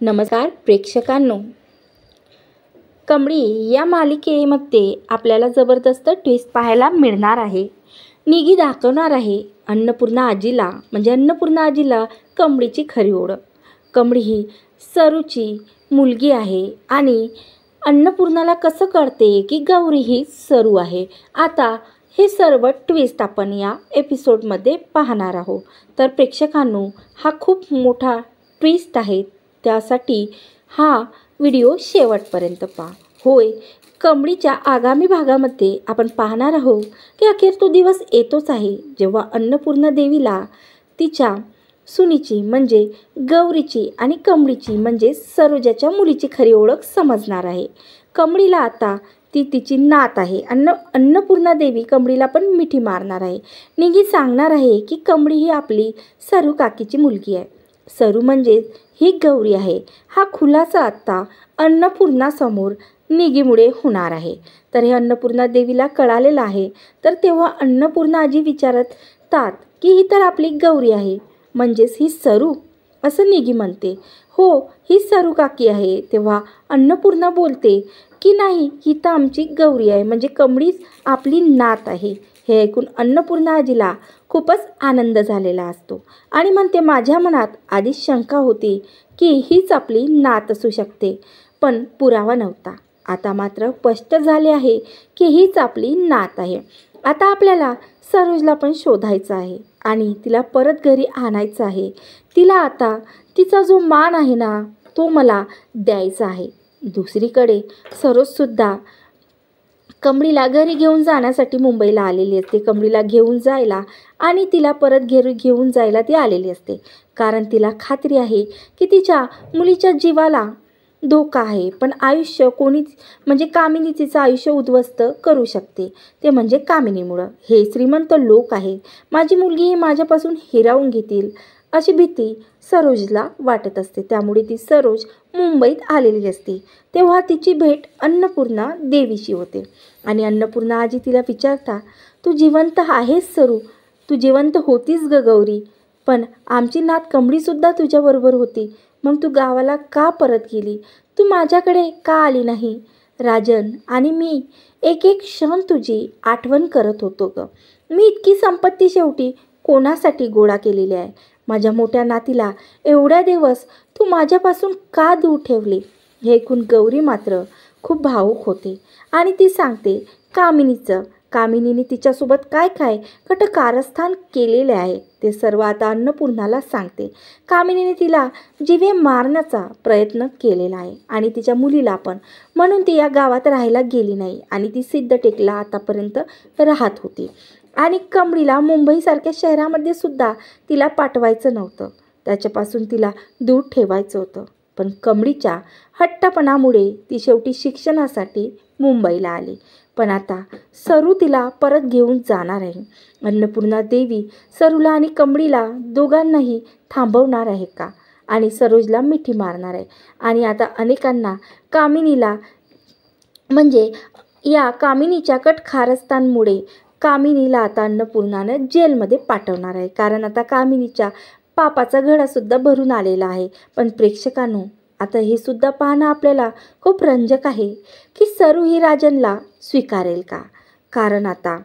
नमस्कार प्रेक्षकांनो, कमळी या मालिकेमध्ये आपल्याला जबरदस्त ट्विस्ट पाहायला मिळणार आहे. निगी दाखवणार आहे अन्नपूर्णा आजीला कमळीची खरी ओळख. कमळी ही सरूची मुलगी आहे आणि अन्नपूर्णाला कसं कळते की गौरी ही सरू आहे. आता हे सर्व ट्विस्ट आपण या एपिसोडमध्ये पाहणार आहोत. तर प्रेक्षकांनो, हा खूप मोठा ट्विस्ट आहे, त्यासाठी हा व्हिडिओ शेवटपर्यंत पहा. होय, कमळीच्या आगामी भागामध्ये आपण पाहणार आहोत की अखेर तो दिवस येतोच आहे जेव्हा अन्नपूर्णा देवीला तिच्या सुनीची म्हणजे गौरीची आणि कमळीची म्हणजे सरोजाच्या मुलीची खरी ओळख समजणार आहे. कमळीला आता ती तिची नात आहे. अन्नपूर्णा देवी कमळीला पण मिठी मारणार आहे. निगी सांगणार आहे की कमळी ही आपली सरू काकीची मुलगी आहे. सरू म्हणजे ही गौरी आहे. हा खुलासा आत्ता अन्नपूर्णासमोर निगीमुळे होणार आहे. तर हे अन्नपूर्णा देवीला कळालेलं आहे. तर तेव्हा अन्नपूर्णा आजी विचारतात की ही तर आपली गौरी आहे, म्हणजेच ही सरू, असं निगी म्हणते. हो, ही सरू काकी आहे. तेव्हा अन्नपूर्णा बोलते की नाही, ही तर आमची गौरी आहे, म्हणजे कमळीच आपली नात आहे. हे ऐकून अन्नपूर्णा आजीला खूपच आनंद झालेला असतो आणि म्हणते, माझ्या मनात आधी शंका होती की हीच आपली नात असू शकते, पण पुरावा नव्हता. आता मात्र स्पष्ट झाले आहे की हीच आपली नात आहे. आता आपल्याला सरोजला पण शोधायचं आहे आणि तिला परत घरी आणायचं आहे. तिला आता तिचा जो मान आहे ना, तो मला द्यायचा आहे. दुसरीकडे सरोजसुद्धा कमळीला घरी घेऊन जाण्यासाठी मुंबईला आलेली असते. कमळीला घेऊन जायला आणि तिला परत घरी घेऊन जायला ती आलेली असते, कारण तिला खात्री आहे की तिच्या मुलीच्या जीवाला धोका आहे. पण आयुष्य कामिनी तिचं आयुष्य उद्ध्वस्त करू शकते, ते म्हणजे कामिनीमुळं. हे श्रीमंत लोक आहे, माझी मुलगी ही माझ्यापासून हिरावून घेतील अशी भीती सरोजला वाटत असते. त्यामुळे ती सरोज मुंबईत आलेली असते. तेव्हा तिची भेट अन्नपूर्णा देवीशी होते आणि अन्नपूर्णा आजी तिला विचारता, तू जिवंत आहेस सरू? तू जिवंत होतीस ग गौरी, पण आमची नात कमळीसुद्धा तुझ्याबरोबर होती. मग तू गावाला का परत गेली? तू माझ्याकडे का आली नाही? राजन आणि मी एक एक क्षण तुझी आठवण करत होतो ग. मी इतकी संपत्ती शेवटी कोणासाठी गोळा केलेली आहे? माझ्या मोठ्या नातीला एवढ्या दिवस तू माझ्यापासून का दूर ठेवले? हे ऐकून गौरी मात्र खूप भावूक होते आणि ती सांगते कामिनीने तिच्यासोबत काय काय कारस्थान केलेले आहे ते सर्व आता अन्नपूर्णाला सांगते. कामिनीने तिला जीवे मारण्याचा प्रयत्न केलेला आहे आणि तिच्या मुलीला पण, म्हणून ती या गावात राहायला गेली नाही आणि ती सिद्धटेकला आतापर्यंत राहत होती. आणि कमळीला मुंबईसारख्या शहरामध्ये सुद्धा तिला पाठवायचं नव्हतं, त्याच्यापासून तिला दूर ठेवायचं होतं. पण कमळीच्या हट्टपणामुळे ती शेवटी शिक्षणासाठी मुंबईला आली. पण आता सरू तिला परत घेऊन जाणार आहे. अन्नपूर्णा देवी सरूला आणि कमळीला दोघांनाही थांबवणार आहे का आणि सरोजला मिठी मारणार आहे. आणि आता अनेकांना कामिनीला म्हणजे या कामिनीच्या कारस्थानामुळे कामिनीला आता अन्नपूर्णानं जेलमध्ये पाठवणार आहे, कारण आता कामिनीच्या पापाचा घडासुद्धा भरून आलेला आहे. पण प्रेक्षकांनो, आता हे सुद्धा पाहणं आपल्याला खूप रंजक आहे की सरू ही राजनला स्वीकारेल का, कारण आता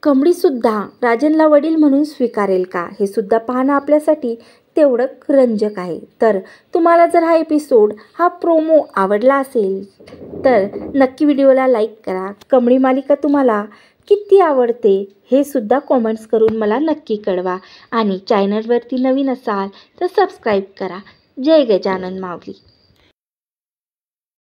कमळीसुद्धा राजनला वडील म्हणून स्वीकारेल का, हे सुद्धा पाहणं आपल्यासाठी तेवढं रंजक आहे. तर तुम्हाला जर हा एपिसोड, हा प्रोमो आवडला असेल तर नक्की व्हिडिओला लाईक करा. कमळी मालिका तुम्हाला किती आवडते हे सुद्धा कॉमेंट्स करून मला नक्की कळवा आणि चॅनलवरती नवीन असाल तर सबस्क्राईब करा. जय गजानन माऊली.